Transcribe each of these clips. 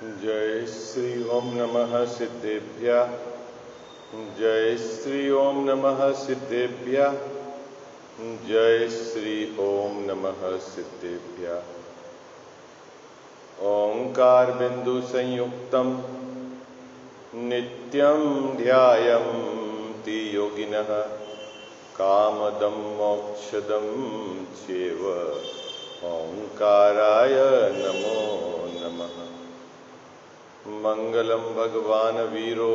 जय श्री ओम नमः सिद्धेभ्यः। जय श्री ओम नमः सिद्धेभ्यः। जय श्री ओम नमः सिद्धेभ्यः। ओंकार बिंदु संयुक्तम नित्यं ध्यायन्ति योगिनः कामदं मोक्षदं चैव। ओंकाराय नमो नमः। मंगलम भगवान वीरो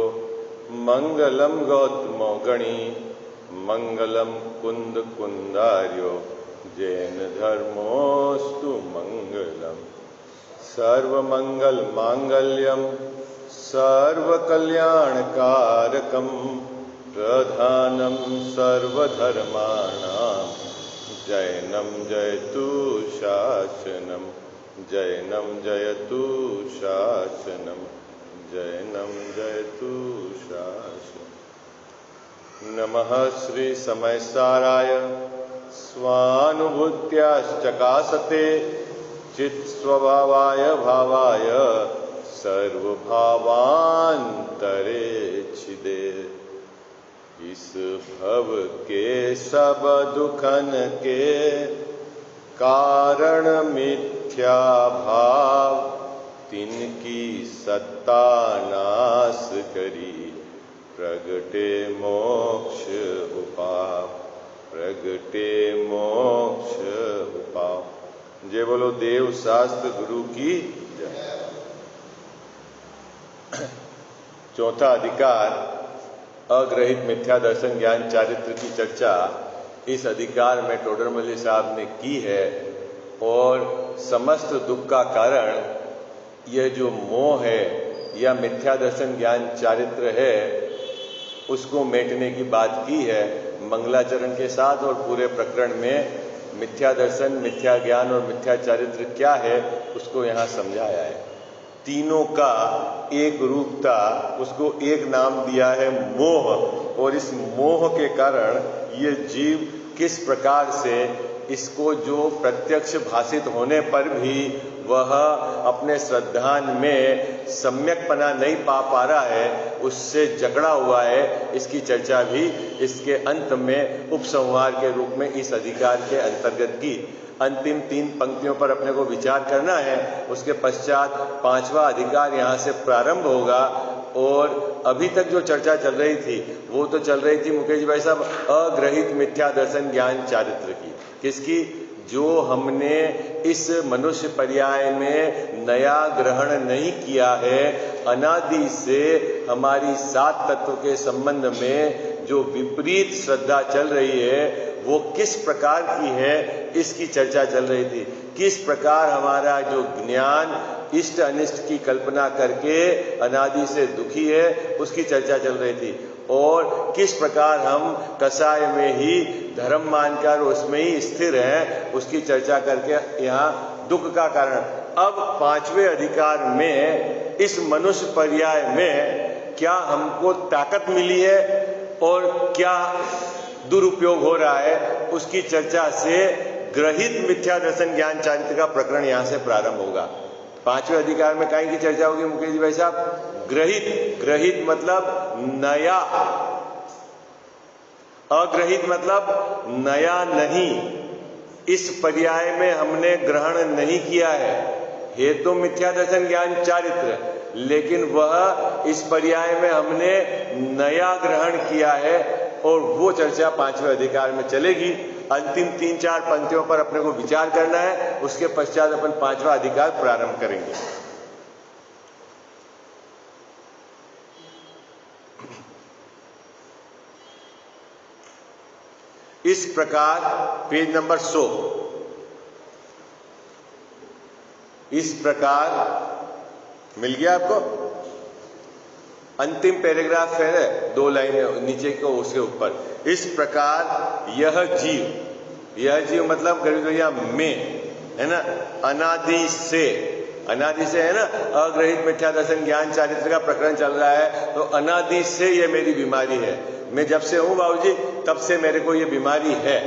मंगलम गौतमो गणी मंगलम कुंद कुंदार्यो जैन धर्मोस्तु मंगलम। सर्वमंगल मांगल्यम सर्वकल्याणकारकम प्रधानम सर्वधर्माणां जैनम जयतु शासनम। जैनम जयतु शासनम। जैनम जयतु शासनम। नमः श्री समयसाराय स्वानुभूत्याश्चकासते चित्स्वभावाय भावाय सर्वभावान्तरे छिदे। इस भव के सब दुखन के कारण मिथ्या भाव तिनकी सत्ता नाश करी प्रगटे मोक्ष उपाव। प्रगटे मोक्ष उपाव। जय बोलो देव शास्त्र गुरु की जय। चौथा अधिकार अग्रहित मिथ्या दर्शन ज्ञान चारित्र की चर्चा इस अधिकार में टोडरमल्ली साहब ने की है। और समस्त दुख का कारण यह जो मोह है या मिथ्या दर्शन ज्ञान चारित्र है उसको मेटने की बात की है मंगलाचरण के साथ। और पूरे प्रकरण में मिथ्या दर्शन, मिथ्या ज्ञान और मिथ्या चारित्र क्या है उसको यहाँ समझाया है। तीनों का एक रूप था, उसको एक नाम दिया है मोह। और इस मोह के कारण ये जीव किस प्रकार से इसको जो प्रत्यक्ष भाषित होने पर भी वह अपने श्रद्धान में सम्यकपना नहीं पा रहा है, उससे जकड़ा हुआ है, इसकी चर्चा भी इसके अंत में उपसंहार के रूप में इस अधिकार के अंतर्गत की। अंतिम 3 पंक्तियों पर अपने को विचार करना है। उसके पश्चात 5वां अधिकार यहाँ से प्रारंभ होगा। और अभी तक जो चर्चा चल रही थी वो तो चल रही थी मुकेश जी भाई साहब अग्रहित मिथ्या दर्शन ज्ञान चारित्र की। किसकी? जो हमने इस मनुष्य पर्याय में नया ग्रहण नहीं किया है। अनादि से हमारी 7 तत्व के संबंध में जो विपरीत श्रद्धा चल रही है वो किस प्रकार की है इसकी चर्चा चल रही थी। किस प्रकार हमारा जो ज्ञान इष्ट अनिष्ट की कल्पना करके अनादि से दुखी है उसकी चर्चा चल रही थी। और किस प्रकार हम कसाय में ही धर्म मानकर उसमें ही स्थिर हैं उसकी चर्चा करके यहाँ दुख का कारण। अब 5वें अधिकार में इस मनुष्य पर्याय में क्या हमको ताकत मिली है और क्या दुरुपयोग हो रहा है उसकी चर्चा से ग्रहित मिथ्या दर्शन ज्ञान चारित्र का प्रकरण यहां से प्रारंभ होगा। 5वें अधिकार में काहे की चर्चा होगी मुकेश जी भाई साहब? ग्रहित। ग्रहित मतलब नया, अग्रहित मतलब नया नहीं। इस पर्याय में हमने ग्रहण नहीं किया है तो मिथ्या दर्शन ज्ञान चारित्र, लेकिन वह इस पर्याय में हमने नया ग्रहण किया है और वो चर्चा 5वें अधिकार में चलेगी। अंतिम 3-4 पंक्तियों पर अपने को विचार करना है। उसके पश्चात अपन 5वां अधिकार प्रारंभ करेंगे। इस प्रकार पेज नंबर 100। इस प्रकार मिल गया आपको? अंतिम पैराग्राफ है 2 लाइनें नीचे को उसके ऊपर। इस प्रकार यह जीव मतलब गरीबैया में है ना, अनादि से है ना, अग्रहित मिथ्या दर्शन ज्ञान चारित्र का प्रकरण चल रहा है। तो अनादि से ये मेरी बीमारी है। मैं जब से हूं बाबूजी तब से मेरे को ये बीमारी है।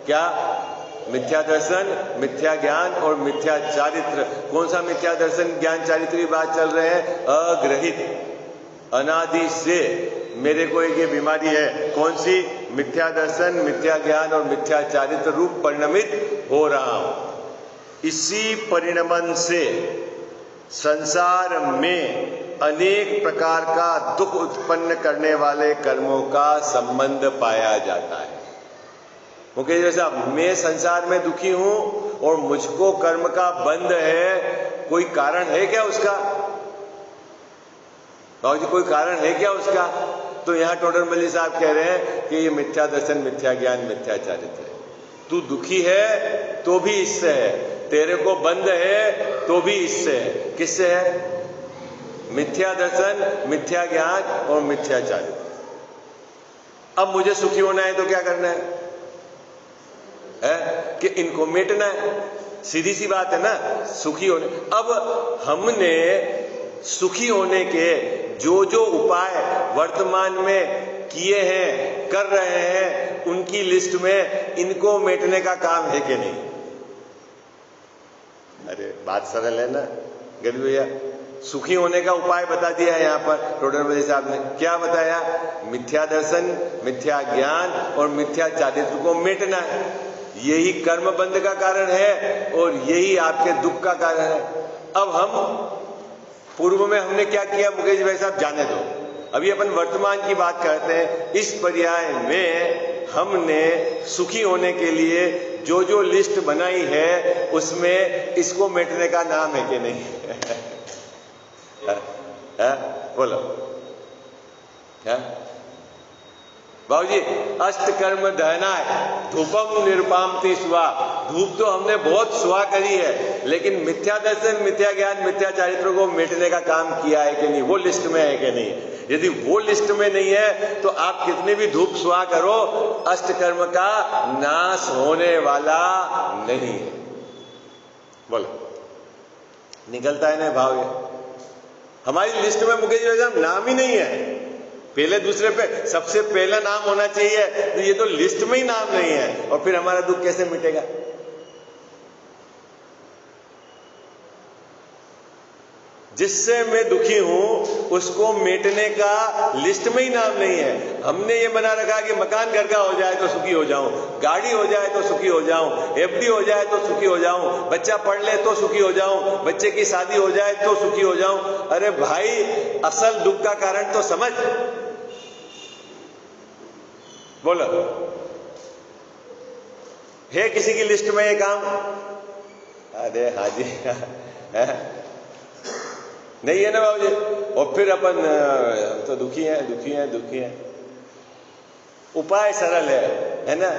क्या? मिथ्या दर्शन, मिथ्या ज्ञान और मिथ्या चारित्र। कौन सा मिथ्या दर्शन ज्ञान चारित्र की बात चल रहे हैं? अग्रहित। अनादि से मेरे को एक ये बीमारी है, कौन सी? मिथ्या दर्शन, मिथ्या ज्ञान और मिथ्या चारित्र रूप परिणमित हो रहा हूं। इसी परिणमन से संसार में अनेक प्रकार का दुख उत्पन्न करने वाले कर्मों का संबंध पाया जाता है। मुकेश भाई साहब, मैं संसार में दुखी हूं और मुझको कर्म का बंध है, कोई कारण है क्या उसका? बाबू जी, कोई कारण है क्या उसका? तो यहां टोडरमल्ली साहब कह रहे हैं कि ये मिथ्या दर्शन, मिथ्या ज्ञान, मिथ्या चारित्र है। तू दुखी है तो भी इससे है, तेरे को बंध है तो भी इससे है। किससे है? मिथ्या दर्शन, मिथ्या ज्ञान और मिथ्या चारित्र। अब मुझे सुखी होना है तो क्या करना है? कि इनको मेटना है। सीधी सी बात है ना, सुखी होने। अब हमने सुखी होने के जो जो उपाय वर्तमान में किए हैं, कर रहे हैं, उनकी लिस्ट में इनको मेटने का काम है कि नहीं? अरे बात सरल है ना गली भैया। सुखी होने का उपाय बता दिया है यहां पर टोडरमल्ली साहब ने। क्या बताया? मिथ्या दर्शन, मिथ्या ज्ञान और मिथ्या चारित्र को मेटना है। यही कर्म बंध का कारण है और यही आपके दुख का कारण है। अब हम पूर्व में हमने क्या किया मुकेश भाई साहब, जाने दो। अभी अपन वर्तमान की बात करते हैं। इस पर्याय में हमने सुखी होने के लिए जो जो लिस्ट बनाई है उसमें इसको मेटने का नाम है कि नहीं? बोलो बाबूजी। अष्ट कर्म दहनाय धूपम निरुपामति स्वा। धूप तो हमने बहुत सुहा करी है, लेकिन मिथ्या दर्शन, मिथ्या ज्ञान, मिथ्या चारित्र को मेटने का काम किया है कि नहीं? वो लिस्ट में है कि नहीं? यदि वो लिस्ट में नहीं है तो आप कितने भी धूप सुहा करो, अष्ट कर्म का नाश होने वाला नहीं है। बोलो, निकलता है ना भाव? ये हमारी लिस्ट में मुकेश भाई साहब नाम ही नहीं है। पहले दूसरे पे सबसे पहला नाम होना चाहिए, तो ये तो लिस्ट में ही नाम नहीं है, और फिर हमारा दुख कैसे मिटेगा? जिससे मैं दुखी हूं उसको मेटने का लिस्ट में ही नाम नहीं है। हमने ये बना रखा कि मकान घर का हो जाए तो सुखी हो जाऊं, गाड़ी हो जाए तो सुखी हो जाऊं, एफडी हो जाए तो सुखी हो जाऊं, बच्चा पढ़ ले तो सुखी हो जाऊं, बच्चे की शादी हो जाए तो सुखी हो जाऊं। अरे भाई, असल दुख का कारण तो समझ। बोलो, है किसी की लिस्ट में ये काम? अरे हाँ जी, नहीं है ना बाबू जी। और फिर अपन तो दुखी हैं। उपाय सरल है ना?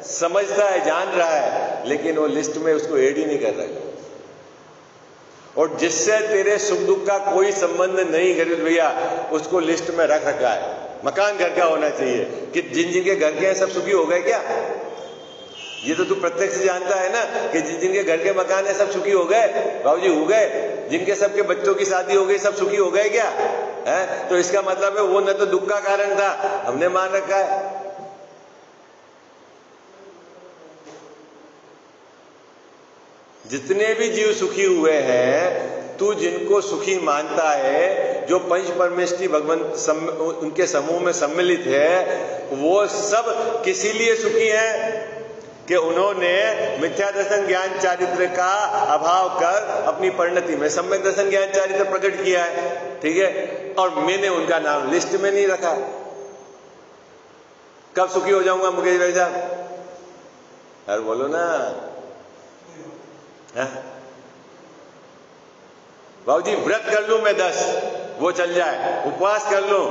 समझता है, जान रहा है, लेकिन वो लिस्ट में उसको ऐड ही नहीं कर रहा है। और जिससे तेरे सुख दुख का कोई संबंध नहीं गरीब भैया, उसको लिस्ट में रख रखा है। मकान घर का होना चाहिए कि जिन जिनके घर के हैं सब सुखी हो गए क्या? ये तो तू प्रत्यक्ष जानता है ना कि जिन जिनके घर के मकान है सब सुखी हो गए। बाबूजी हो गए। जिनके सबके बच्चों की शादी हो गई सब सुखी हो गए क्या? है? तो इसका मतलब है वो न तो दुख का कारण था, हमने मान रखा है। जितने भी जीव सुखी हुए हैं, तू जिनको सुखी मानता है, जो पंच परमेष्टि भगवंत उनके समूह में सम्मिलित है, वो सब किसी लिए सुखी हैं कि उन्होंने मिथ्या दर्शन ज्ञान चारित्र का अभाव कर अपनी परिणति में सम्यक दर्शन ज्ञान चारित्र प्रकट किया है। ठीक है, और मैंने उनका नाम लिस्ट में नहीं रखा। कब सुखी हो जाऊंगा मुकेश भाई साहब? यार बोलो ना। बाबूजी, व्रत कर लूं मैं 10, वो चल जाए, उपवास कर लूं,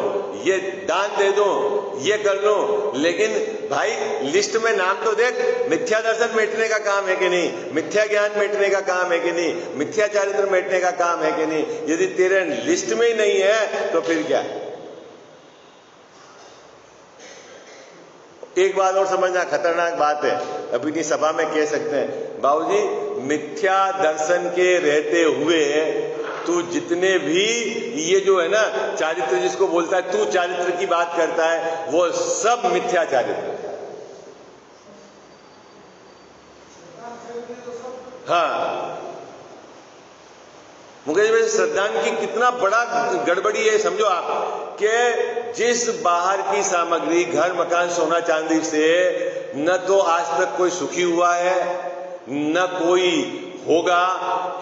ये दान दे दूं, ये कर लूं, लेकिन भाई लिस्ट में नाम तो देख। मिथ्या दर्शन मेटने का काम है कि नहीं? मिथ्या ज्ञान मेटने का काम है कि नहीं? मिथ्या चारित्र मेटने का काम है कि नहीं? यदि तेरे लिस्ट में ही नहीं है तो फिर क्या? एक बात और समझना, खतरनाक बात है, अभी की सभा में कह सकते हैं। बाबूजी, मिथ्या दर्शन के रहते हुए तू जितने भी ये जो है ना चारित्र जिसको बोलता है, तू चारित्र की बात करता है, वो सब मिथ्या चारित्र। हाँ, मुकेश भाई श्रद्धांजलि की कितना बड़ा गड़बड़ी है समझो आप कि जिस बाहर की सामग्री घर मकान सोना चांदी से न तो आज तक कोई सुखी हुआ है न कोई होगा,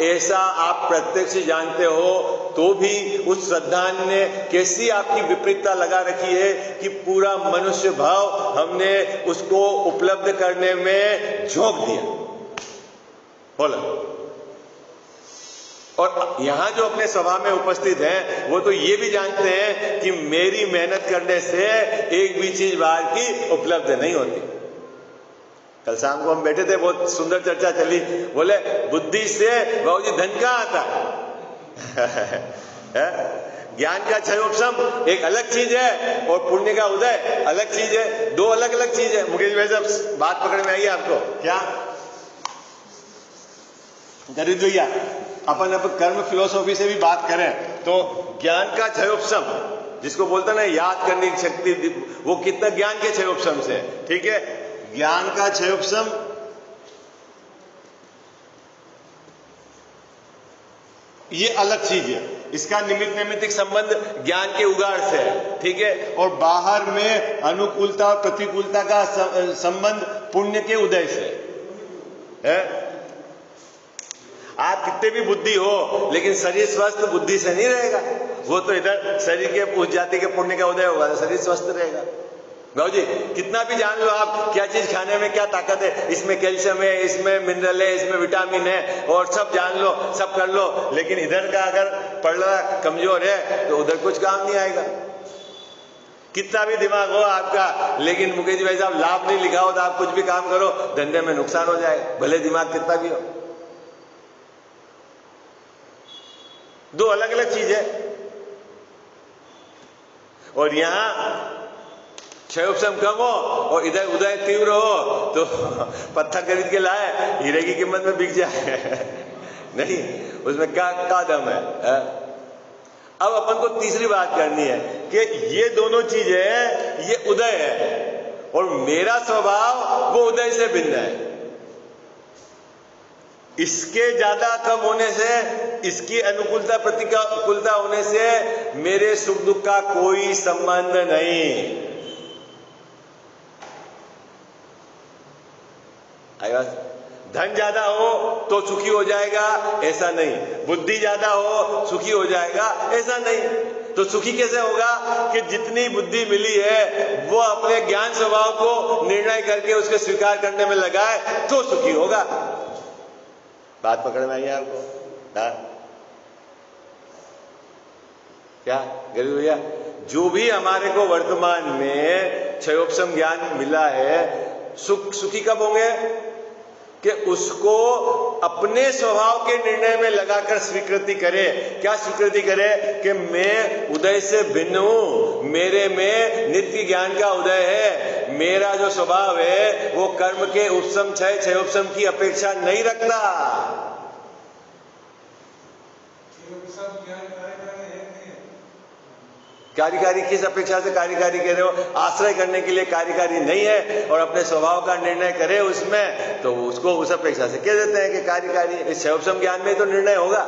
ऐसा आप प्रत्यक्ष जानते हो, तो भी उस श्रद्धांजलि ने कैसी आपकी विपरीतता लगा रखी है कि पूरा मनुष्य भाव हमने उसको उपलब्ध करने में झोंक दिया। बोला। और यहां जो अपने सभा में उपस्थित हैं वो तो ये भी जानते हैं कि मेरी मेहनत करने से एक भी चीज बाहर की उपलब्ध नहीं होती। कल शाम को हम बैठे थे, बहुत सुंदर चर्चा चली। बोले बुद्धि से बाबूजी धन कहां आता है? ज्ञान का क्षयोपशम एक अलग चीज है और पुण्य का उदय अलग चीज है, दो अलग अलग चीज है। मुकेश भाई साहब बात पकड़ में आई है आपको क्या? गरीब भैया अपन अब कर्म फिलोसॉफी से भी बात करें तो ज्ञान का क्षयोपशम जिसको बोलते ना याद करने की शक्ति, वो कितना ज्ञान के क्षयोपशम से, ठीक है, ज्ञान का क्षयोपशम ये अलग चीज है। इसका निमित्त नैमित्तिक संबंध ज्ञान के उगाड़ से है, ठीक है, और बाहर में अनुकूलता और प्रतिकूलता का संबंध पुण्य के उदय से है। आप कितने भी बुद्धि हो लेकिन शरीर स्वस्थ बुद्धि से नहीं रहेगा, वो तो इधर शरीर के उस जाति के पुण्य का उदय होगा तो शरीर स्वस्थ रहेगा। बाबू जी कितना भी जान लो आप क्या चीज खाने में क्या ताकत है, इसमें कैल्शियम है, इसमें मिनरल है, इसमें विटामिन है, और सब जान लो, सब कर लो, लेकिन इधर का अगर पढ़ना कमजोर है तो उधर कुछ काम नहीं आएगा। कितना भी दिमाग हो आपका, लेकिन मुकेश भाई साहब लाभ नहीं लिखा हो तो आप कुछ भी काम करो धंधे में नुकसान हो जाए, भले दिमाग कितना भी हो। दो अलग अलग चीज है। और यहां क्षयोपशम कम हो और इधर उदय तीव्र हो तो पत्थर खरीद के लाए हीरे की कीमत में बिक जाए नहीं, उसमें क्या दम है? अब अपन को तीसरी बात करनी है कि ये दोनों चीजें ये उदय है और मेरा स्वभाव वो उदय से भिन्न है। इसके ज्यादा कम होने से, इसकी अनुकूलता प्रतिकूलता होने से मेरे सुख दुख का कोई संबंध नहीं। धन ज्यादा हो तो सुखी हो जाएगा ऐसा नहीं, बुद्धि ज्यादा हो सुखी हो जाएगा ऐसा नहीं। तो सुखी कैसे होगा कि जितनी बुद्धि मिली है वो अपने ज्ञान स्वभाव को निर्णय करके उसके स्वीकार करने में लगाए तो सुखी होगा। बात पकड़ में आई आपको? क्या गरीब भैया, जो भी हमारे को वर्तमान में क्षयोपशम ज्ञान मिला है, सुखी कब होंगे कि उसको अपने स्वभाव के निर्णय में लगाकर स्वीकृति करे। क्या स्वीकृति करे कि मैं उदय से भिन्न हूं, मेरे में नित्य ज्ञान का उदय है, मेरा जो स्वभाव है वो कर्म के उपशम क्षयोपशम की अपेक्षा नहीं रखता। कार्यकारी किस अपेक्षा से कार्यकारी कह रहे हो? आश्रय करने के लिए कार्यकारी नहीं है और अपने स्वभाव का निर्णय करे उसमें, तो उसको उस अपेक्षा से कह देते हैं कि कार्यकारी। इस क्षयोपशम ज्ञान में तो निर्णय होगा,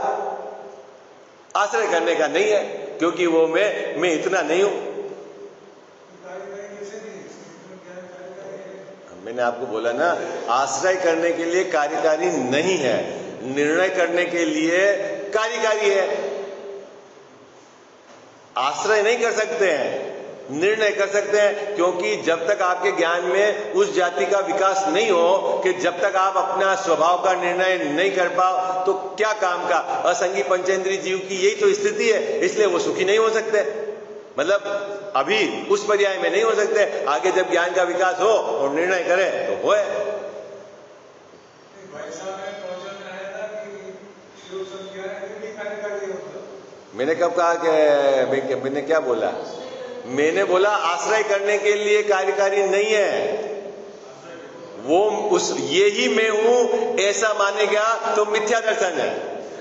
आश्रय करने का नहीं है, क्योंकि वो मैं इतना नहीं हूं। मैंने आपको बोला ना, आश्रय करने के लिए कार्यकारी नहीं है, निर्णय करने के लिए कार्यकारी है। आश्रय नहीं कर सकते हैं, निर्णय कर सकते हैं, क्योंकि जब तक आपके ज्ञान में उस जाति का विकास नहीं हो कि जब तक आप अपना स्वभाव का निर्णय नहीं कर पाओ तो क्या काम का। असंगी पंचेंद्रिय जीव की यही तो स्थिति है, इसलिए वो सुखी नहीं हो सकते। मतलब अभी उस पर्याय में नहीं हो सकते, आगे जब ज्ञान का विकास हो और निर्णय करें तो होए। मैंने कब कहा कि मैंने क्या बोला? मैंने बोला आश्रय करने के लिए कार्यकारी नहीं है, वो उस ये ही मैं हूं ऐसा मानेगा तो मिथ्या दर्शन है।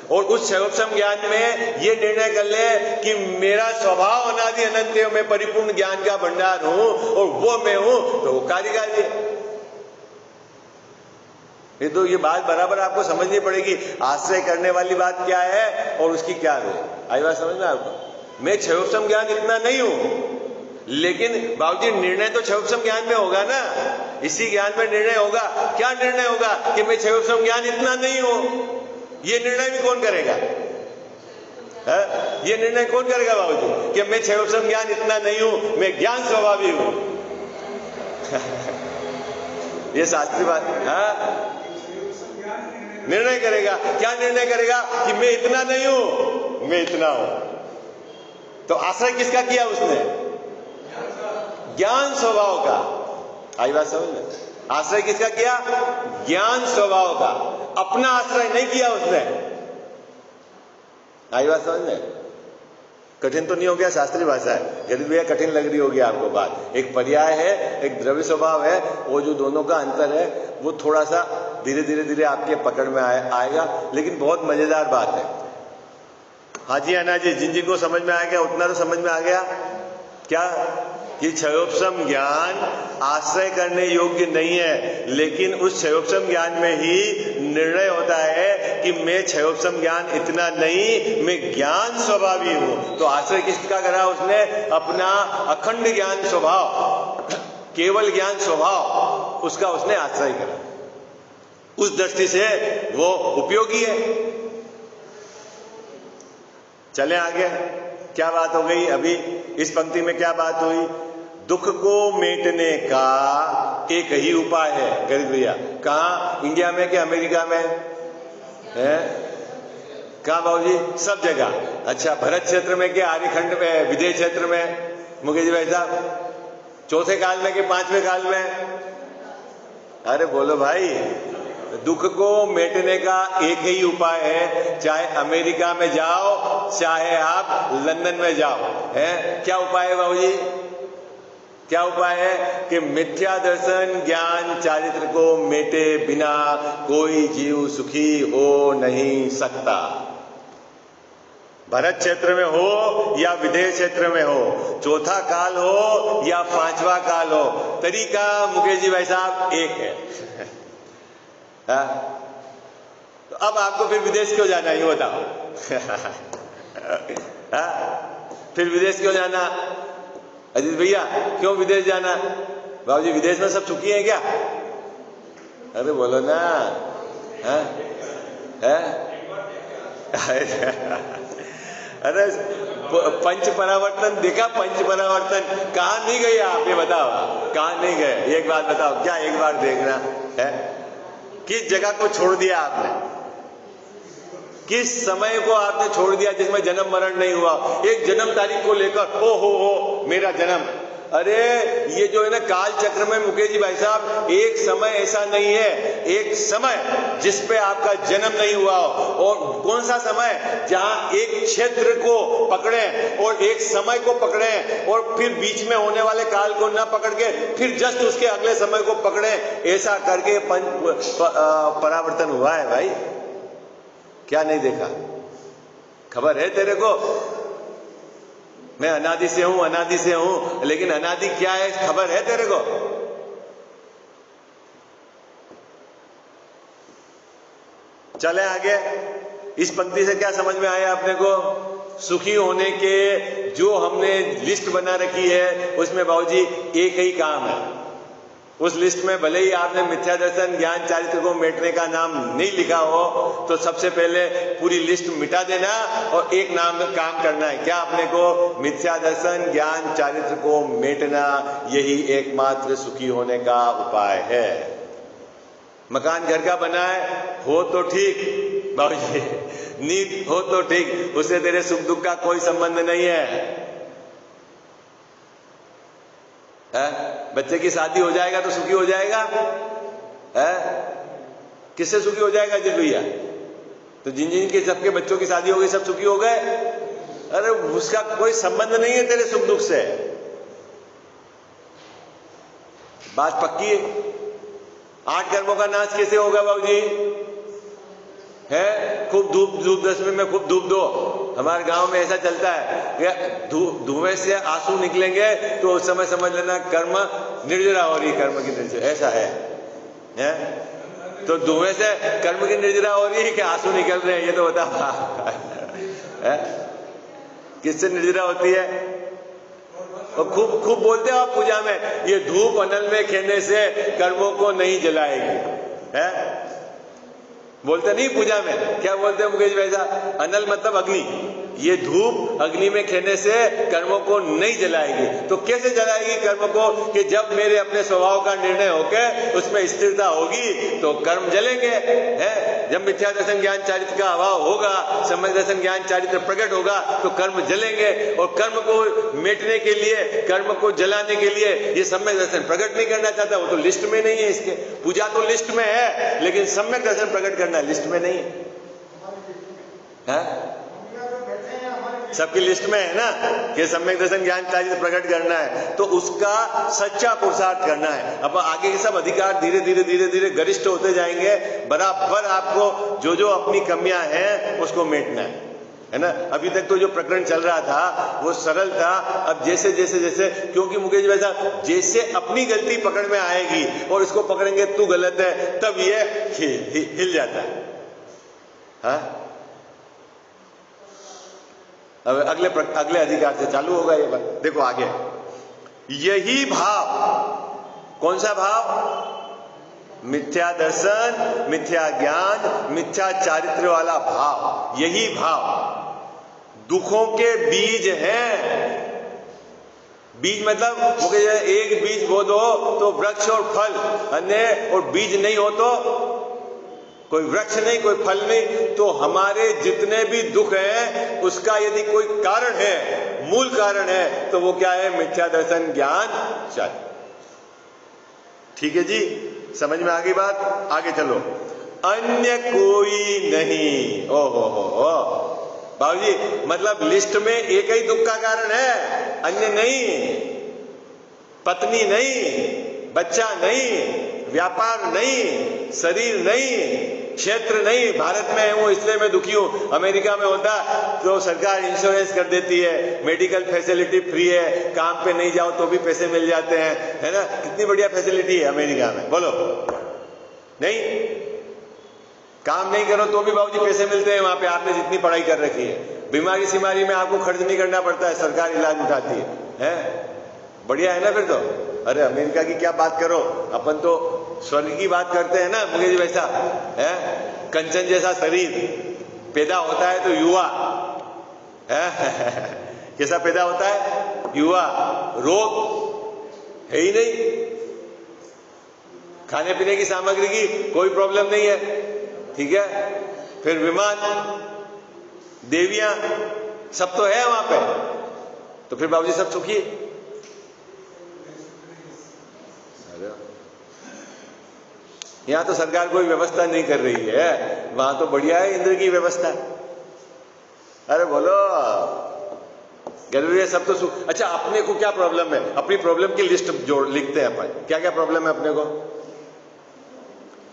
और उस क्षयोपशम ज्ञान में ये निर्णय कर ले कि मेरा स्वभाव अनादि अनंत में परिपूर्ण ज्ञान का भंडार हूं और वो मैं हूं, तो वो कार्यकारी है। ये बात बराबर आपको समझनी पड़ेगी। आश्रय करने वाली बात क्या है और उसकी क्या है। आई बात समझ में आपको? मैं क्षयोपम ज्ञान इतना नहीं हूं, लेकिन बाबूजी निर्णय तो क्षयोपम ज्ञान में होगा ना। इसी ज्ञान में निर्णय होगा। क्या निर्णय होगा कि मैं क्षयोपम ज्ञान इतना नहीं हूं। ये निर्णय भी कौन करेगा? ये निर्णय कौन करेगा बाबूजी कि मैं क्षयोपम ज्ञान इतना नहीं हूं, मैं ज्ञान स्वभावी हूं? ये शास्त्रीय बात निर्णय करेगा। क्या निर्णय करेगा? कि मैं इतना नहीं हूं, मैं इतना हूं। तो आश्रय किसका किया उसने? ज्ञान स्वभाव का। आई बात समझ में? आश्रय किसका किया? ज्ञान स्वभाव का। अपना आश्रय नहीं किया उसने। आई बात समझ में? कठिन तो नहीं हो गया? शास्त्रीय भाषा है। यदि भैया कठिन लग रही होगी आपको बात, एक पर्याय है, एक द्रव्य स्वभाव है, वो जो दोनों का अंतर है वो थोड़ा सा धीरे धीरे आपके पकड़ में आएगा, लेकिन बहुत मजेदार बात है। हाँ जी अन्ना जी, जिन जिनको समझ में आ गया उतना तो समझ में आ गया। क्या कि क्षयोपम ज्ञान आश्रय करने योग्य नहीं है, लेकिन उस क्षयोपम ज्ञान में ही निर्णय होता है कि मैं क्षयोपम ज्ञान इतना नहीं, मैं ज्ञान स्वभावी हूं। तो आश्रय किसका करा उसने? अपना अखंड ज्ञान स्वभाव, केवल ज्ञान स्वभाव, उसका उसने आश्रय करा। उस दृष्टि से वो उपयोगी है। चले आगे। क्या बात हो गई अभी इस पंक्ति में? क्या बात हुई? दुख को मिटने का एक ही उपाय है। गरीब भैया कहाँ? इंडिया में कि अमेरिका में है? कहाँ बाबूजी? सब जगह। अच्छा, भरत क्षेत्र में कि आर्यखंड में, विदेश क्षेत्र में? मुकेश जी भाई साहब, चौथे काल में कि पांचवें काल में? अरे बोलो भाई। दुख को मिटने का एक ही उपाय है, चाहे अमेरिका में जाओ, चाहे आप लंदन में जाओ। है क्या उपाय है बाबूजी? क्या उपाय है? कि मिथ्या दर्शन ज्ञान चारित्र को मेटे बिना कोई जीव सुखी हो नहीं सकता। भरत क्षेत्र में हो या विदेश क्षेत्र में हो, चौथा काल हो या पांचवा काल हो, तरीका मुकेश जी भाई साहब एक है। तो अब आपको फिर विदेश क्यों जाना, ये बताओ? फिर विदेश क्यों जाना अजीत भैया? क्यों विदेश जाना? बाबूजी विदेश में सब सुखी हैं क्या? अरे बोलो ना। है? अरे पंच परावर्तन देखा? पंच परावर्तन कहाँ नहीं गए आप? ये बताओ कहाँ नहीं गए? एक बात बताओ, क्या एक बार देखना है? किस जगह को छोड़ दिया आपने? किस समय को आपने छोड़ दिया जिसमें जन्म मरण नहीं हुआ? एक जन्म तारीख को लेकर ओ हो मेरा जन्म। अरे ये जो है ना काल चक्र में मुकेश जी भाई साहब, एक समय ऐसा नहीं है, एक समय जिस पे आपका जन्म नहीं हुआ हो। और कौन सा समय? जहां एक क्षेत्र को पकड़े और एक समय को पकड़े और फिर बीच में होने वाले काल को ना पकड़ के फिर जस्ट उसके अगले समय को पकड़े, ऐसा करके परावर्तन हुआ है भाई। क्या नहीं देखा? खबर है तेरे को? मैं अनादि से हूं, अनादि से हूं, लेकिन अनादि क्या है खबर है तेरे को? चले आगे। इस पंक्ति से क्या समझ में आया अपने को? सुखी होने के जो हमने लिस्ट बना रखी है उसमें बाबूजी एक ही काम है। उस लिस्ट में भले ही आपने मिथ्या दर्शन ज्ञान चारित्र को मिटने का नाम नहीं लिखा हो, तो सबसे पहले पूरी लिस्ट मिटा देना और एक नाम काम करना है। क्या अपने को? मिथ्या दर्शन ज्ञान चारित्र को मिटना, यही एकमात्र सुखी होने का उपाय है। मकान घर का बना है हो तो ठीक बाबूजी, नींद हो तो ठीक, उससे तेरे सुख दुख का कोई संबंध नहीं है। बच्चे की शादी हो जाएगा तो सुखी हो जाएगा? किससे सुखी हो जाएगा जी भैया? तो जिन जिन के सबके बच्चों की शादी हो गई सब सुखी हो गए? अरे उसका कोई संबंध नहीं है तेरे सुख दुख से। बात पक्की है। 8 कर्मों का नाश कैसे होगा बाबूजी? है खूब धूप दशमी में खूब धूप दो। हमारे गांव में ऐसा चलता है, धुएं से आंसू निकलेंगे तो उस समय समझ लेना कर्म निर्जरा हो रही, कर्म की निर्जरा। ऐसा है? तो धुएं से कर्म की निर्जरा हो रही है कि आंसू निकल रहे हैं, ये तो बता। किससे निर्जरा होती है? और खूब खूब बोलते हो आप पूजा में, ये धूप अनल में खेने से कर्मों को नहीं जलाएगी, है? बोलते नहीं पूजा में? क्या बोलते हैं मुकेश भाई साहब? अनल मतलब अग्नि। ये धूप अग्नि में खेने से कर्मों को नहीं जलाएगी। तो कैसे जलाएगी कर्म को? कि जब मेरे अपने स्वभाव का निर्णय होकर उसमें स्थिरता होगी तो कर्म जलेंगे, है? जब मिथ्या दर्शन ज्ञान चारित्र का अभाव होगा, सम्यक दर्शन ज्ञान चारित्र प्रकट होगा तो कर्म जलेंगे। और कर्म को मिटने के लिए, कर्म को जलाने के लिए ये सम्यक दर्शन प्रकट नहीं करना चाहता, वो तो लिस्ट में नहीं है इसके। पूजा तो लिस्ट में है, लेकिन सम्यक दर्शन प्रकट करना लिस्ट में नहीं है। सबकी लिस्ट में है ना कि सम्यक दर्शन ज्ञान चारित्र प्रकट करना है, तो उसका सच्चा पुरुषार्थ करना है। अब आगे के सब अधिकार धीरे धीरे धीरे धीरे गरिष्ठ होते जाएंगे। बराबर आपको जो जो अपनी कमियां हैं उसको मेटना है ना। अभी तक तो जो प्रकरण चल रहा था वो सरल था। अब जैसे जैसे जैसे, क्योंकि मुकेश भाई साहब, जैसे अपनी गलती पकड़ में आएगी और इसको पकड़ेंगे तू गलत है, तब ये हिल जाता है। हाँ, अब अगले अधिकार से चालू होगा ये बात। देखो आगे, यही भाव, कौन सा भाव? मिथ्या दर्शन, मिथ्या ज्ञान, मिथ्या चारित्र वाला भाव, यही भाव दुखों के बीज हैं। बीज मतलब एक बीज बो दो तो वृक्ष और फल, अन्य और बीज नहीं हो तो कोई वृक्ष नहीं, कोई फल नहीं। तो हमारे जितने भी दुख हैं उसका यदि कोई कारण है, मूल कारण है, तो वो क्या है? मिथ्या दर्शन ज्ञान चारित्र। ठीक है जी, समझ में आ गई बात? आगे चलो। अन्य कोई नहीं। ओ हो बाबू जी, मतलब लिस्ट में एक ही दुख का कारण है, अन्य नहीं। पत्नी नहीं, बच्चा नहीं, व्यापार नहीं, शरीर नहीं, क्षेत्र नहीं। भारत में हूं इसलिए मैं दुखी हूं। अमेरिका में होता तो सरकार इंश्योरेंस कर देती है, मेडिकल फैसिलिटी फ्री है, काम पे नहीं जाओ तो भी पैसे मिल जाते हैं, है ना? कितनी बढ़िया फैसिलिटी है अमेरिका में, बोलो। नहीं, काम नहीं करो तो भी बाबूजी पैसे मिलते हैं वहां पे, आपने जितनी पढ़ाई कर रखी है। बीमारी सिमारी में आपको खर्च नहीं करना पड़ता है, सरकार इलाज उठाती है? बढ़िया है ना फिर तो। अरे अमेरिका की क्या बात करो, अपन तो स्वर्ग की बात करते हैं ना मुकेश भाई साहब, है? कंचन जैसा शरीर पैदा होता है तो युवा है। कैसा पैदा होता है? युवा। रोग है ही नहीं, खाने पीने की सामग्री की कोई प्रॉब्लम नहीं है, ठीक है? फिर विमान, देवियां, सब तो है वहां पे। तो फिर बाबूजी सब सुखी। यहां तो सरकार कोई व्यवस्था नहीं कर रही है, वहां तो बढ़िया है इंद्र की व्यवस्था। अरे बोलो, जरूरी है सब तो सुख। अच्छा, अपने को क्या प्रॉब्लम है? अपनी प्रॉब्लम की लिस्ट जोड़ लिखते हैं अपन, क्या क्या प्रॉब्लम है अपने को।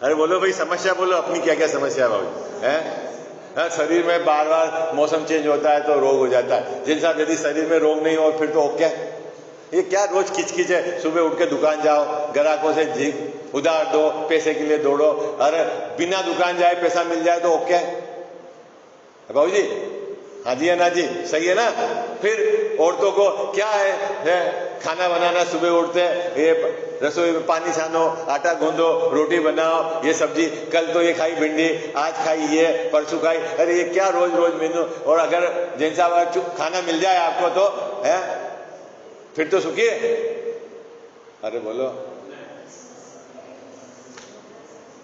अरे बोलो भाई, समस्या बोलो अपनी, क्या क्या समस्या है बाबू? है शरीर में बार बार मौसम चेंज होता है तो रोग हो जाता है। जिन साहब यदि शरीर में रोग नहीं हो फिर तो ओके। ये क्या रोज खिचखिच है? सुबह उठ के दुकान जाओ, ग्राहकों से उधार दो, पैसे के लिए दौड़ो। अरे बिना दुकान जाए पैसा मिल जाए तो ओके बाबू जी? हाँ जी, है ना जी, सही है ना? फिर औरतों को क्या है खाना बनाना, सुबह उठते हैं ये रसोई में पानी छानो, आटा गूंदो, रोटी बनाओ, ये सब्जी, कल तो ये खाई भिंडी, आज खाई ये, परसों खाई। अरे ये क्या रोज रोज मेनू। और अगर जैसा खाना मिल जाए आपको तो है फिर तो सुखी है। अरे बोलो,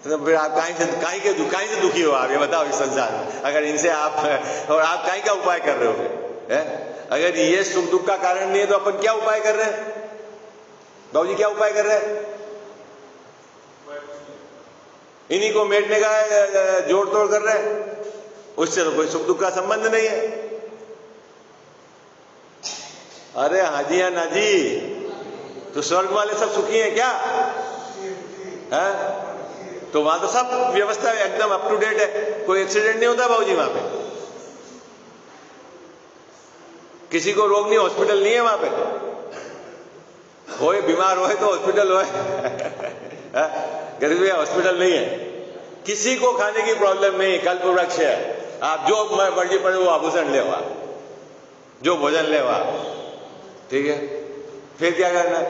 तो फिर आप काहे से दुखी हो? आप ये बताओ इस संसार में, अगर इनसे आप, और आप काहे का उपाय कर रहे हो फिर, है? अगर ये सुख दुख का कारण नहीं है तो अपन क्या उपाय कर रहे हैं बाबूजी? क्या उपाय कर रहे हैं? इन्हीं को मेटने का जोड़ तोड़ कर रहे हैं, उससे तो कोई सुख दुख का संबंध नहीं है। अरे हाजी या नाजी, तो स्वर्ग वाले सब सुखी हैं क्या? है? तो वहां तो सब व्यवस्था एकदम अप टू डेट है, कोई एक्सीडेंट नहीं होता बाबूजी वहां पे, किसी को रोग नहीं, हॉस्पिटल नहीं है वहां पे। होए बीमार होए तो हॉस्पिटल होए, गरीब भैया हॉस्पिटल नहीं है, किसी को खाने की प्रॉब्लम नहीं, कल्प वृक्ष है। आप जो मर्जी पड़े वो आभूषण ले वहां, जो भोजन ले वहां, ठीक है। फिर क्या करना है?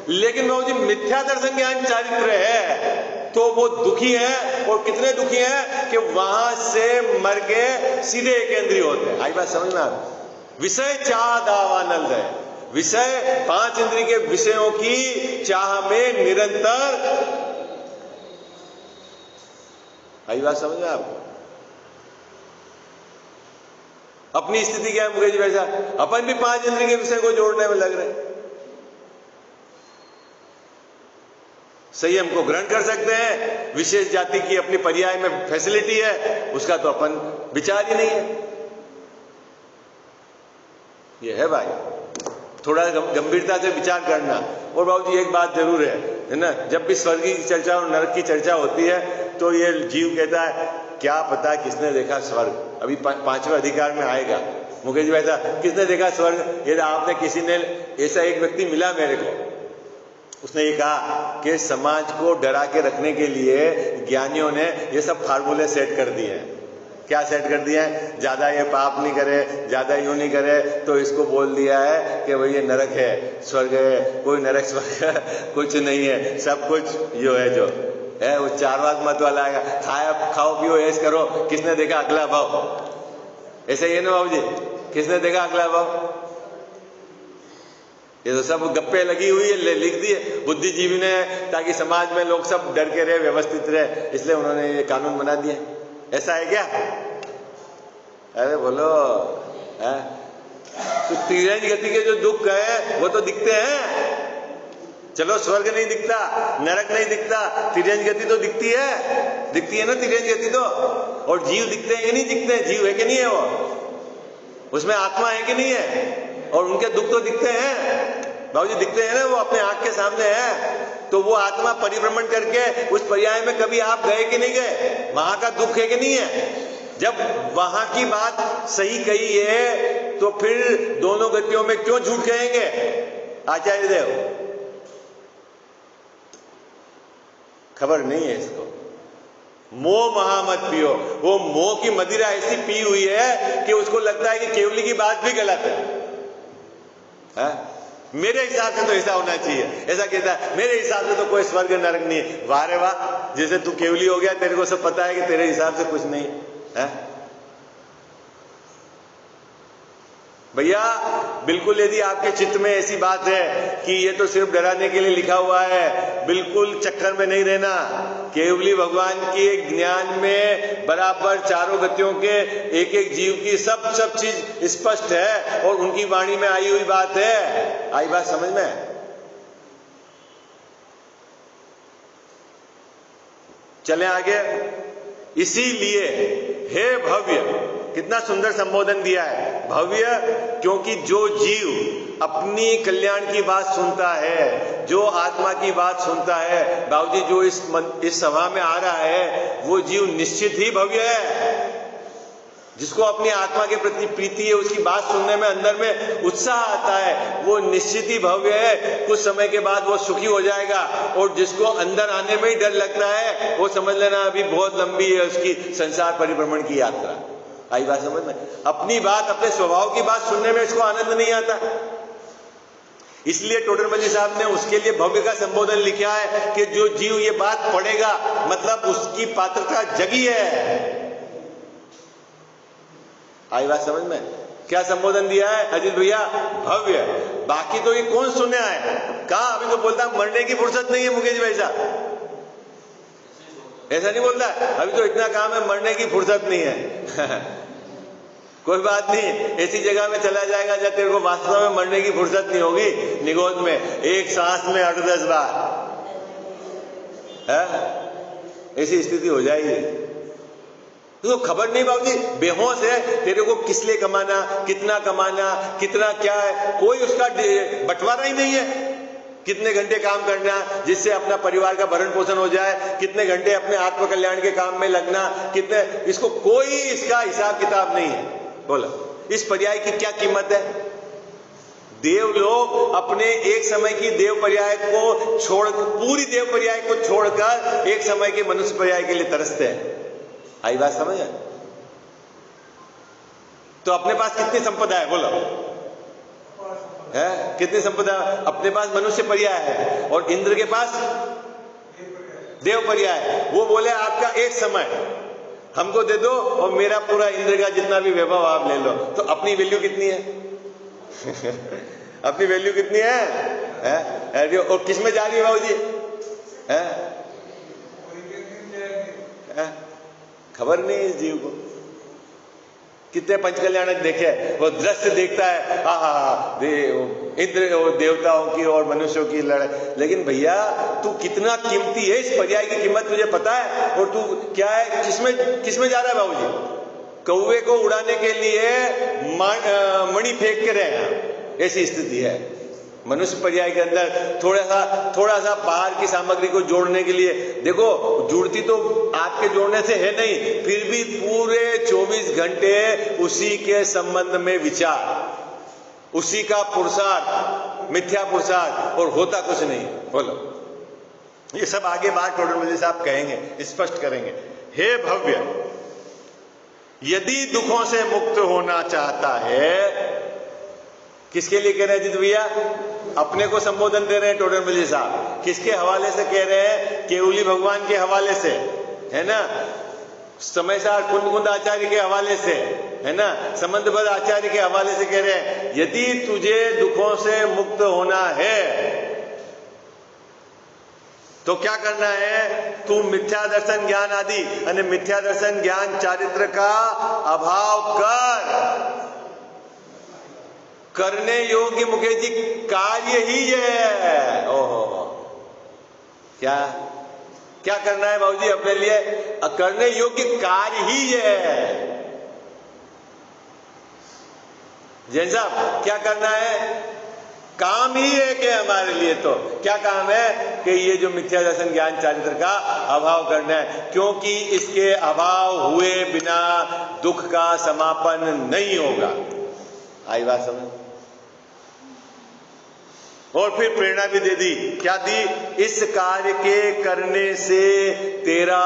लेकिन बाबू जी मिथ्या दर्शन ज्ञान चारित्र है तो वो दुखी है, और कितने दुखी हैं कि वहां से मर के सीधे केंद्रीय होते हैं। आई बात समझ में? विषय चाह दावानंद है, विषय 5 इंद्रिय के विषयों की चाह में निरंतर। आई बात समझ में आपको? अपनी स्थिति क्या है मुकेश भाई साहब? अपन भी 5 इंद्रिय के विषय को जोड़ने में लग रहे हैं। संयम को ग्रहण कर सकते हैं, विशेष जाति की अपनी पर्याय में फैसिलिटी है, उसका तो अपन विचार ही नहीं है। ये है भाई, थोड़ा गंभीरता से विचार करना। और बाबू जी एक बात जरूर है ना, जब भी स्वर्ग की चर्चा और नरक की चर्चा होती है तो ये जीव कहता है क्या पता किसने देखा स्वर्ग। अभी 5वें अधिकार में आएगा मुकेश भाई साहब, किसने देखा स्वर्ग। ये आपने किसी ने, ऐसा एक व्यक्ति मिला मेरे को, उसने ये कहा कि समाज को डरा के रखने के लिए ज्ञानियों ने ये सब फार्मूले सेट कर दिए हैं। क्या सेट कर दिया है? ज्यादा ये पाप नहीं करे, ज्यादा यूं नहीं करे तो इसको बोल दिया है कि भाई ये नरक है, स्वर्ग है। कोई नरक स्वर्ग कुछ नहीं है, सब कुछ यो है जो है। वो चारवाक मत वाला आएगा, खाओ पियो ऐश करो, किसने देखा अगला भाव। ऐसा ही है ना बाबू जी, किसने देखा अगला भाव। ये तो सब गप्पे लगी हुई है, लिख दिए बुद्धिजीवी ने, ताकि समाज में लोग सब डर के रहे, व्यवस्थित रहे, इसलिए उन्होंने ये कानून बना दिए। ऐसा है क्या? अरे बोलो है? तो तिरंज गति के जो दुख है वो तो दिखते हैं। चलो स्वर्ग नहीं दिखता, नरक नहीं दिखता, तिरंज गति तो दिखती है ना तिरंज गति तो। और जीव दिखते हैं कि नहीं दिखते हैं? जीव है कि नहीं है? वो उसमें आत्मा है कि नहीं है? और उनके दुख तो दिखते हैं बाबूजी, दिखते हैं ना, वो अपने आंख के सामने है। तो वो आत्मा परिभ्रमण करके उस पर्याय में कभी आप गए कि नहीं गए? वहां का दुख है कि नहीं है? जब वहां की बात सही कही है तो फिर दोनों गतियों में क्यों झूठ कहेंगे आचार्य देव? खबर नहीं है इसको। मोह महामत पियो। वो मोह की मदिरा ऐसी पी हुई है कि उसको लगता है कि केवली की बात भी गलत है। मेरे हिसाब से तो ऐसा होना चाहिए, ऐसा कहता है मेरे हिसाब से तो कोई स्वर्ग नरक नहीं है। वाह रे वाह, जैसे तू केवली हो गया, तेरे को सब पता है कि तेरे हिसाब से कुछ नहीं है। भैया बिल्कुल, यदि आपके चित्त में ऐसी बात है कि ये तो सिर्फ डराने के लिए लिखा हुआ है, बिल्कुल चक्कर में नहीं रहना। केवली भगवान के ज्ञान में बराबर चारों गतियों के एक एक जीव की सब चीज स्पष्ट है, और उनकी वाणी में आई हुई बात है। आई बात समझ में? चलें आगे। इसीलिए हे भव्य, कितना सुंदर संबोधन दिया है, भव्य, क्योंकि जो जीव अपनी कल्याण की बात सुनता है, जो आत्मा की बात सुनता है, बाबूजी जो इस सभा में आ रहा है, वो जीव निश्चित ही भव्य है। जिसको अपनी आत्मा के प्रति प्रीति है, उसकी बात सुनने में अंदर में उत्साह आता है, वो निश्चित ही भव्य है। कुछ समय के बाद वो सुखी हो जाएगा। और जिसको अंदर आने में ही डर लगता है, वो समझ लेना अभी बहुत लंबी है उसकी संसार परिभ्रमण की यात्रा। आई बात समझ में? अपनी बात, अपने स्वभाव की बात सुनने में इसको आनंद नहीं आता। इसलिए टोडरमल साहब ने उसके लिए भव्य का संबोधन लिखा है कि जो जीव ये बात पढ़ेगा, मतलब उसकी पात्रता जगी है। आई बात समझ में? क्या संबोधन दिया है अजित भैया? भव्य। बाकी तो ये कौन सुने आए? कहा अभी तो बोलता मरने की फुर्सत नहीं है मुकेश भाई साहब, ऐसा नहीं बोलता अभी तो इतना काम है, मरने की फुर्सत नहीं है। कोई बात नहीं, ऐसी जगह में चला जाएगा जब तेरे को वास्तव में मरने की फुर्सत नहीं होगी। निगोद में एक सांस में 8-10 बार है, ऐसी स्थिति हो जाएगी। तो खबर नहीं बाबूजी, बेहोश है, तेरे को किस लिए कमाना, कितना कमाना, कितना क्या है, कोई उसका बंटवारा ही नहीं है। कितने घंटे काम करना जिससे अपना परिवार का भरण पोषण हो जाए, कितने घंटे अपने आत्म कल्याण के काम में लगना, कितने, इसको कोई इसका हिसाब किताब नहीं है। बोला इस पर्याय की क्या कीमत है? देवलोक अपने एक समय की देव पर्याय को छोड़, पूरी देव पर्याय को छोड़कर एक समय के मनुष्य पर्याय के लिए तरसते हैं। आई बात समझ है? तो अपने पास कितनी संपदा है बोलो? है कितनी संपदा? अपने पास मनुष्य पर्याय है और इंद्र के पास देव पर्याय। वो बोले आपका एक समय हमको दे दो और मेरा पूरा इंद्र का जितना भी वैभव आप ले लो। तो अपनी वैल्यू कितनी है? अपनी वैल्यू कितनी है? और किस में जा रही है बाबूजी? खबर नहीं इस जीव को। कितने पंचकल्याणक देखे, वो दृश्य देखता है इंद्र और देवताओं की और मनुष्यों की लड़ाई। लेकिन भैया तू कितना कीमती है, इस पर्याय की कीमत तुझे पता है? और तू क्या है, किसमें जा रहा है बाबूजी? कौवे को उड़ाने के लिए मणि फेंक के रहे हैं, ऐसी स्थिति है। मनुष्य पर्याय के अंदर थोड़ा सा बाहर की सामग्री को जोड़ने के लिए, देखो जुड़ती तो आपके जोड़ने से है नहीं, फिर भी पूरे 24 घंटे उसी के संबंध में विचार, उसी का पुरुषार्थ, मिथ्या पुरुषार्थ, और होता कुछ नहीं। बोलो, ये सब आगे बात टोडरमल जी साहब कहेंगे, स्पष्ट करेंगे। हे भव्य, यदि दुखों से मुक्त होना चाहता है, किसके लिए कह रहे हैं जीत भैया? अपने को संबोधन दे रहे हैं टोडरमल जी साहब। किसके हवाले से कह रहे हैं? केवली भगवान के हवाले से, है ना? समय सार कुंद आचार्य के हवाले से, है ना? संबंधबद्ध आचार्य के हवाले से कह रहे हैं, यदि तुझे दुखों से मुक्त होना है तो क्या करना है? तू मिथ्या दर्शन ज्ञान आदि यानी मिथ्या दर्शन ज्ञान चारित्र का अभाव करने योग्य मुकेश जी कार्य ही है। ओहो, क्या करना है बाबूजी अपने लिए? करने योग्य कार्य ही है। जैन साहब क्या करना है? काम ही है कि हमारे लिए तो क्या काम है कि ये जो मिथ्या दर्शन ज्ञान चारित्र का अभाव करना है, क्योंकि इसके अभाव हुए बिना दुख का समापन नहीं होगा। आई बात समझ? और फिर प्रेरणा भी दे दी, क्या दी? इस कार्य के करने से तेरा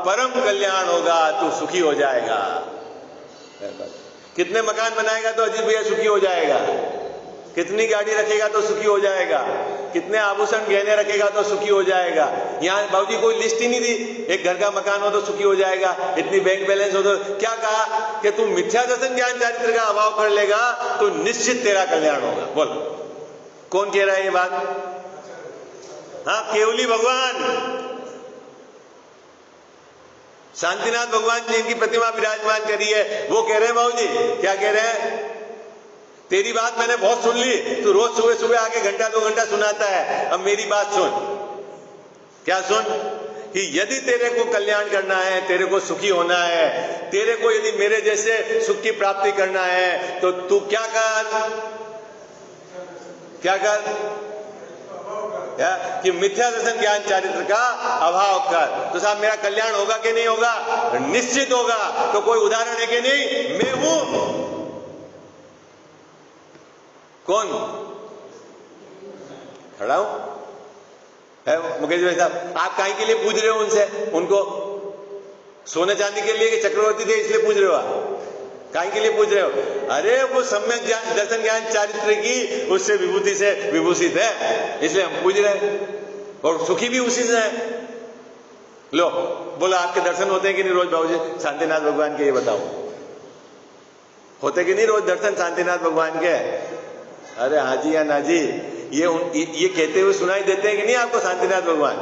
परम कल्याण होगा, तू सुखी हो जाएगा। कितने मकान बनाएगा तो अजीत भैया सुखी हो जाएगा? कितनी गाड़ी रखेगा तो सुखी हो जाएगा? कितने आभूषण गहने रखेगा तो सुखी हो जाएगा? यहाँ बाबूजी कोई लिस्ट ही नहीं दी, एक घर का मकान हो तो सुखी हो जाएगा, इतनी बैंक बैलेंस हो तो। क्या कहा कि तू मिथ्या दर्शन ज्ञान चारित्र का अभाव कर लेगा तो निश्चित तेरा कल्याण होगा। बोल, कौन कह रहा है ये बात? हाँ, केवली भगवान, शांतिनाथ भगवान जी इनकी प्रतिमा विराजमान करी है, वो कह रहे हैं बाबूजी। क्या कह रहे हैं? तेरी बात मैंने बहुत सुन ली, तू रोज सुबह सुबह आके घंटा 2 घंटा सुनाता है, अब मेरी बात सुन। क्या सुन? कि यदि तेरे को कल्याण करना है, तेरे को सुखी होना है, तेरे को यदि मेरे जैसे सुख की प्राप्ति करना है, तो तू क्या कर? कि मिथ्या दर्शन ज्ञान चारित्र का अभाव कर। तो साहब मेरा कल्याण होगा कि नहीं होगा? निश्चित होगा। तो कोई उदाहरण है कि नहीं? मैं हूं। कौन खड़ा हूं? है मुकेश भाई साहब, आप काहे के लिए पूछ रहे हो उनसे? उनको सोने चांदी के लिए कि चक्रवर्ती थे इसलिए पूछ रहे हो? आप काहे के लिए पूछ रहे हो? अरे वो सम्यक दर्शन ज्ञान चारित्र की उससे विभूति से विभूषित है, इसलिए हम पूछ रहे हैं, और सुखी भी उसी से है। लो बोलो, आपके दर्शन होते हैं कि नहीं रोज बाबूजी शांतिनाथ भगवान के? ये बताओ, होते कि नहीं रोज दर्शन शांतिनाथ भगवान के? अरे हाजी या नाजी, ये कहते हुए सुनाई देते हैं कि नहीं आपको शांतिनाथ भगवान?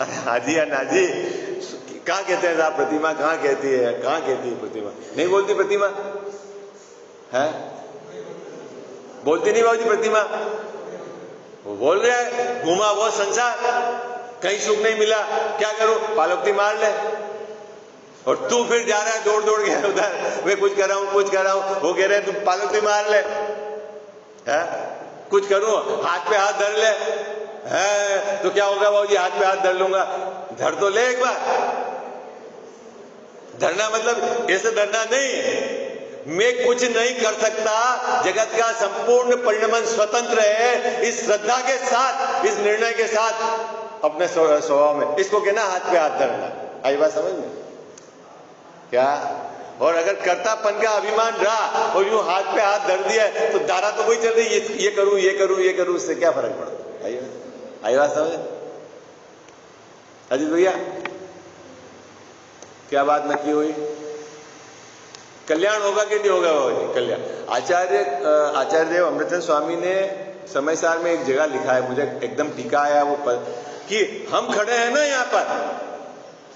अरे हाजी या नाजी, कहाँ कहते हैं साहब? प्रतिमा कहाँ कहती है? कहाँ कहती है प्रतिमा? नहीं बोलती प्रतिमा है? बोलती नहीं बाबूजी प्रतिमा? वो बोल रहे हैं घूमा वो संसार, कहीं सुख नहीं मिला, क्या करूं? पालकती मार ले। और तू फिर जा रहा है दौड़ दौड़ के उधर, मैं कुछ कर रहा हूं कुछ कर रहा हूं, वो कह रहे हैं तू पालकती मार ले। है कुछ करूं? हाथ पे हाथ धर ले। है तो क्या होगा बाबूजी? हाथ पे हाथ धर लूंगा। धर तो ले एक बार। धरना मतलब ऐसे धरना नहीं, मैं कुछ नहीं कर सकता, जगत का संपूर्ण परिणमन स्वतंत्र है। इस श्रद्धा के साथ, इस निर्णय के साथ अपने स्वभाव में, इसको कहना हाथ पे हाथ धरना। आई बात समझ में क्या? और अगर कर्तापन का अभिमान रहा और यूं हाथ पे हाथ धर दिया तो धारा तो वही चल रही, ये करूं ये करूं ये करूं, इससे क्या फर्क पड़ता? आई बात समझ? अजीत भैया क्या बात नक्की हुई? कल्याण होगा कि नहीं होगा? बाबा कल्याण। आचार्य देव अमृतचंद स्वामी ने समय सार में एक जगह लिखा है, मुझे एकदम टीका आया वो पद, कि हम खड़े हैं ना यहाँ पर,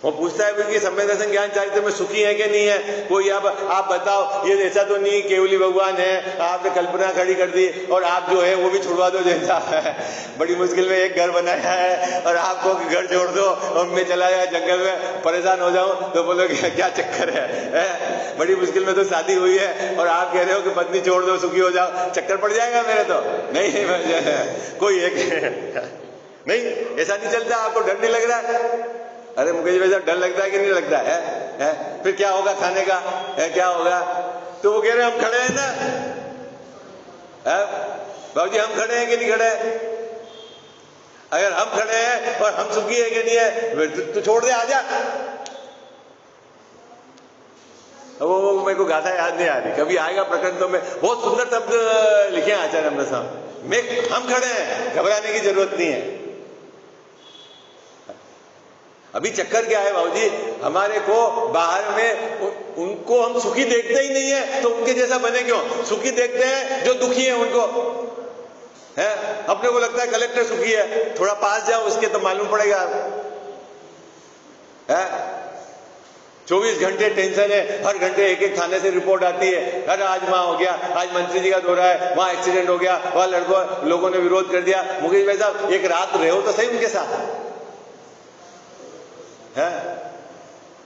वो पूछता है कि सम्यक दर्शन ज्ञान चारित्र में सुखी है कि नहीं है कोई? आप बताओ, ये ऐसा तो नहीं केवली भगवान है, आपने कल्पना खड़ी कर दी और आप जो है वो भी छुड़वा दो जैसा है। बड़ी मुश्किल में एक घर बनाया है और आपको घर छोड़ दो और मैं चला जाए जंगल में, परेशान हो जाऊं तो बोलो क्या चक्कर है? बड़ी मुश्किल में तो शादी हुई है और आप कह रहे हो कि पत्नी छोड़ दो सुखी हो जाओ, चक्कर पड़ जाएगा मेरे तो नहीं। कोई एक नहीं, ऐसा नहीं चलता। आपको डर नहीं लग रहा है? अरे मुकेश भाई साहब डर लगता है कि नहीं लगता है? फिर क्या होगा खाने का है? क्या होगा? तो वो कह रहे हम खड़े हैं ना, बाबूजी हम खड़े हैं कि नहीं खड़े? अगर हम खड़े हैं और हम सुखी है कि नहीं है तो छोड़ दे, आजा। वो मेरे को गाथा याद नहीं आ रही, कभी आएगा प्रकरण तो में बहुत सुंदर शब्द लिखे हैं आचार्य अमृत साहब में, हम खड़े हैं, घबराने की जरूरत नहीं है। अभी चक्कर क्या है बाबूजी, हमारे को बाहर में उनको हम सुखी देखते ही नहीं है, तो उनके जैसा बने क्यों? सुखी देखते हैं जो दुखी है उनको, है? अपने को लगता है कलेक्टर सुखी है, थोड़ा पास जाओ उसके तो मालूम पड़ेगा है? 24 घंटे टेंशन है, हर घंटे एक एक थाने से रिपोर्ट आती है, अरे आज वहां हो गया, आज मंत्री जी का दौरा है, वहां एक्सीडेंट हो गया, वहां लोगों ने विरोध कर दिया। मुकेश भाई साहब एक रात रहो तो सही उनके साथ है,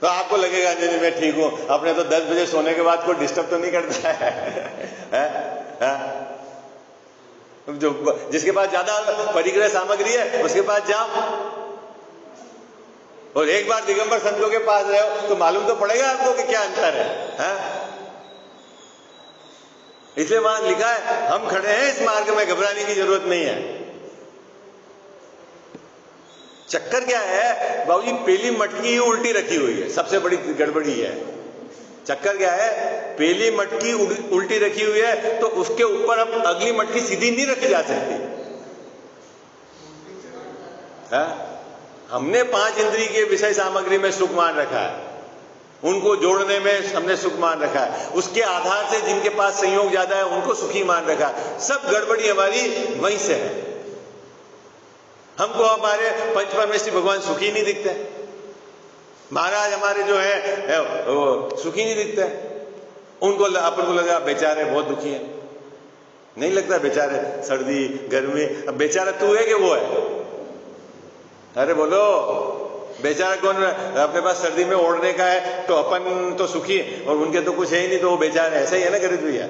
तो आपको लगेगा नहीं मैं ठीक हूं, अपने तो 10 बजे सोने के बाद कोई डिस्टर्ब तो नहीं करता है? जो जिसके पास ज्यादा परिग्रह सामग्री है उसके पास जाओ, और एक बार दिगंबर संतों के पास रहे हो तो मालूम तो पड़ेगा आपको कि क्या अंतर है? इसलिए वहां लिखा है हम खड़े हैं इस मार्ग में, घबराने की जरूरत नहीं है। चक्कर क्या है बाबूजी, पहली मटकी ही उल्टी रखी हुई है, सबसे बड़ी गड़बड़ी है। चक्कर क्या है, पहली मटकी उल्टी रखी हुई है तो उसके ऊपर अब अगली मटकी सीधी नहीं रखी जा सकती है? हमने 5 इंद्रिय के विषय सामग्री में सुख मान रखा है, उनको जोड़ने में हमने सुख मान रखा है, उसके आधार से जिनके पास संयोग ज्यादा है उनको सुखी मान रखा है। सब गड़बड़ी हमारी वहीं से है। हमको हमारे पंच परमेश्वरी भगवान सुखी नहीं दिखते, महाराज हमारे जो है वो सुखी नहीं दिखते, उनको अपन को लगा बेचारे बहुत दुखी हैं। नहीं लगता बेचारे, सर्दी गर्मी, अब बेचारा तू है कि वो है? अरे बोलो बेचारा कौन? अपने पास सर्दी में ओढ़ने का है तो अपन तो सुखी, और उनके तो कुछ है ही नहीं तो वो बेचारे, ऐसा ही है ना गरीब भैया?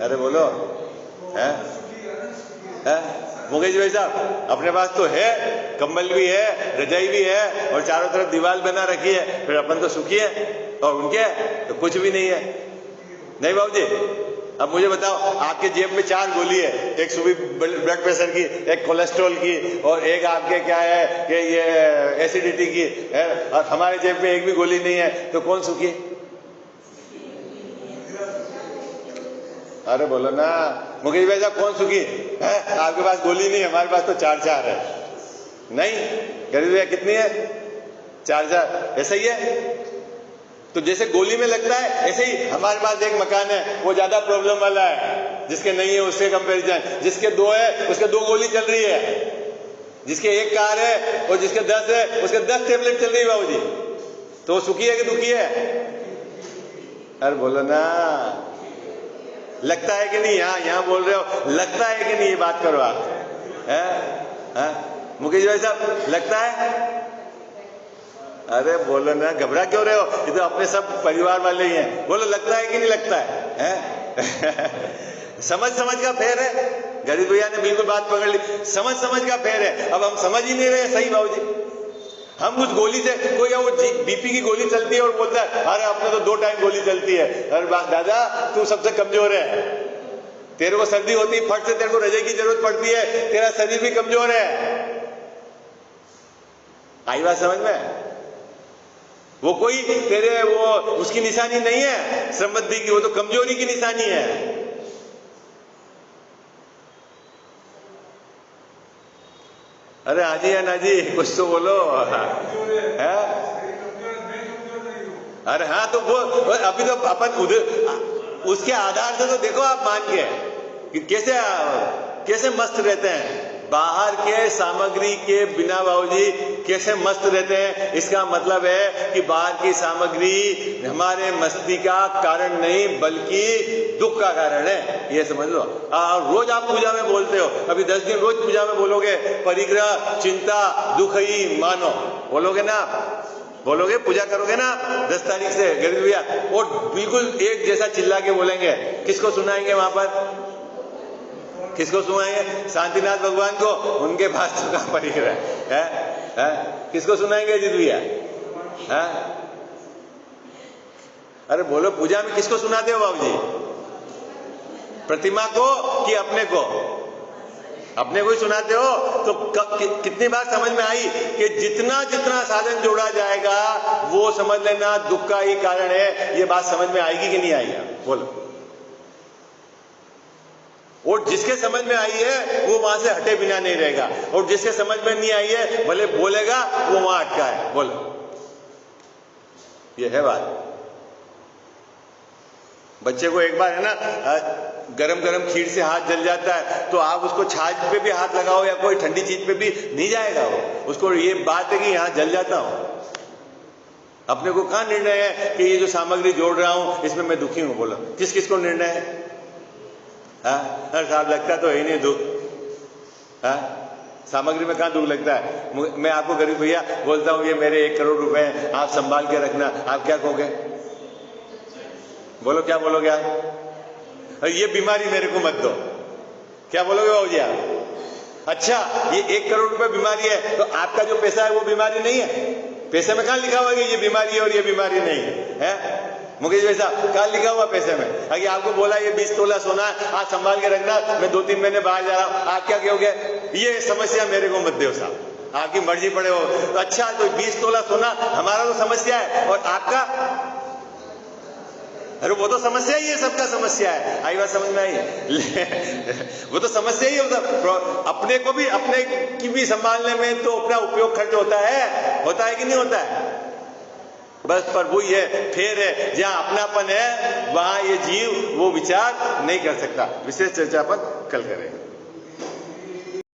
अरे बोलो है? मुकेश भाई साहब अपने पास तो है, कंबल भी है, रजाई भी है और चारों तरफ दीवार बना रखी है, फिर अपन तो सुखी है, और उनके तो कुछ भी नहीं है। नहीं बाबूजी, अब मुझे बताओ, आपके जेब में 4 गोली है, एक सुबह ब्लड प्रेशर की, एक कोलेस्ट्रॉल की, और एक आपके क्या है कि ये एसिडिटी की है, और हमारे जेब में एक भी गोली नहीं है, तो कौन सुखी? अरे बोलो ना मुकेश भाई साहब, कौन सुखी है? आपके पास गोली नहीं है, हमारे पास तो 4-4 है। नहीं गरीब भैया कितनी है? 4-4, ऐसा ही है। तो जैसे गोली में लगता है ऐसे ही हमारे पास एक मकान है, वो ज्यादा प्रॉब्लम वाला है, जिसके नहीं है उसके कंपैरिजन, जिसके 2 है उसके 2 गोली चल रही है, जिसके 1 कार है और जिसके 10 है उसके 10 टेबलेट चल रही है बाबूजी, तो वो सुखी है कि दुखी है? अरे बोलो ना, लगता है कि नहीं? यहाँ बोल रहे हो, लगता है कि नहीं? ये बात करो आप, है मुकेश भाई साहब, लगता है? अरे बोलो ना, घबरा क्यों रहे हो? ये तो अपने सब परिवार वाले ही हैं, बोलो लगता है कि नहीं लगता है? समझ का फेर है। गरीब भैया ने बिल्कुल बात पकड़ ली, समझ का फेर है। अब हम समझ ही नहीं रहे, सही बाबूजी, हम उस गोली से, कोई वो बीपी की गोली चलती है और बोलता है अरे अपने तो 2 टाइम गोली चलती है। अरे दादा तू सबसे कमजोर है, तेरे को सर्दी होती फट से तेरे को रजाई की जरूरत पड़ती है, तेरा शरीर भी कमजोर है। आई बात समझ में? वो कोई तेरे वो उसकी निशानी नहीं है श्रमबद्धि की, वो तो कमजोरी की निशानी है। अरे हाजी या ना जी कुछ तो बोलो है? अरे हाँ तो वो अभी तो अपन उधर उसके आधार से तो देखो आप मान के कि कैसे मस्त रहते हैं, बाहर के सामग्री के बिना बाबूजी कैसे मस्त रहते हैं। इसका मतलब है कि बाहर की सामग्री हमारे मस्ती का कारण नहीं बल्कि दुख का कारण है, ये समझ लो। रोज आप पूजा में बोलते हो, अभी 10 दिन रोज पूजा में बोलोगे परिग्रह चिंता दुख ही मानो, बोलोगे ना? बोलोगे, पूजा करोगे ना 10 तारीख से गरीब भैया, और बिल्कुल एक जैसा चिल्ला के बोलेंगे। किसको सुनाएंगे वहां पर? किसको सुनाएंगे? शांतिनाथ भगवान को, उनके पास तो कहां परिग्रह है? किसको सुनाएंगे अजीत भैया? अरे बोलो, पूजा में किसको सुनाते हो बाबूजी? प्रतिमा को कि अपने को? अपने को ही सुनाते हो। तो कितनी बार समझ में आई कि जितना जितना साधन जोड़ा जाएगा वो समझ लेना दुख का ही कारण है। ये बात समझ में आएगी कि नहीं आएगी? बोलो। और जिसके समझ में आई है वो वहां से हटे बिना नहीं रहेगा, और जिसके समझ में नहीं आई है भले बोलेगा वो वहां अटका है। बोलो, ये है बात। बच्चे को एक बार है ना गरम गरम खीर से हाथ जल जाता है तो आप उसको छाछ पे भी हाथ लगाओ या कोई ठंडी चीज पे भी नहीं जाएगा वो, उसको ये बात है कि यहाँ जल जाता हूं। अपने को कहां निर्णय है कि ये जो सामग्री जोड़ रहा हूं इसमें मैं दुखी हूं? बोलो, किस किस को निर्णय है? साहब लगता तो है नहीं दुख। सामग्री में कहां दुख लगता है? मैं आपको गरीब भैया बोलता हूं ये मेरे 1 करोड़ रुपए हैं, आप संभाल के रखना, आप क्या कहोगे? बोलो, क्या बोलोगे आप? ये बीमारी मेरे को मत दो, क्या बोलोगे बाबू जी आप? अच्छा, ये 1 करोड़ रुपए बीमारी है तो आपका जो पैसा है वो बीमारी नहीं है? पैसे में कहां लिखा हुआ है कि ये बीमारी है और ये बीमारी नहीं है? मुकेश भाई साहब, कहां लिखा हुआ पैसे में? अगर आपको बोला ये 20 तोला सोना है, आप संभाल के रखना, मैं 2-3 महीने बाहर जा रहा हूं, आप क्या कहोगे? ये समस्या मेरे को मत दो साहब, आपकी मर्जी पड़े हो। तो अच्छा, तो 20 तोला सोना हमारा तो समस्या है और आपका? अरे वो तो समस्या ही है, सबका समस्या है। आई बात समझ में आई? वो तो समस्या ही होता, अपने को भी, अपने की भी संभालने में तो अपना उपयोग खर्च होता है कि नहीं होता है? बस पर वही है, फेर है, जहां अपनापन है वहां ये जीव वो विचार नहीं कर सकता। विशेष चर्चा पर कल करेंगे।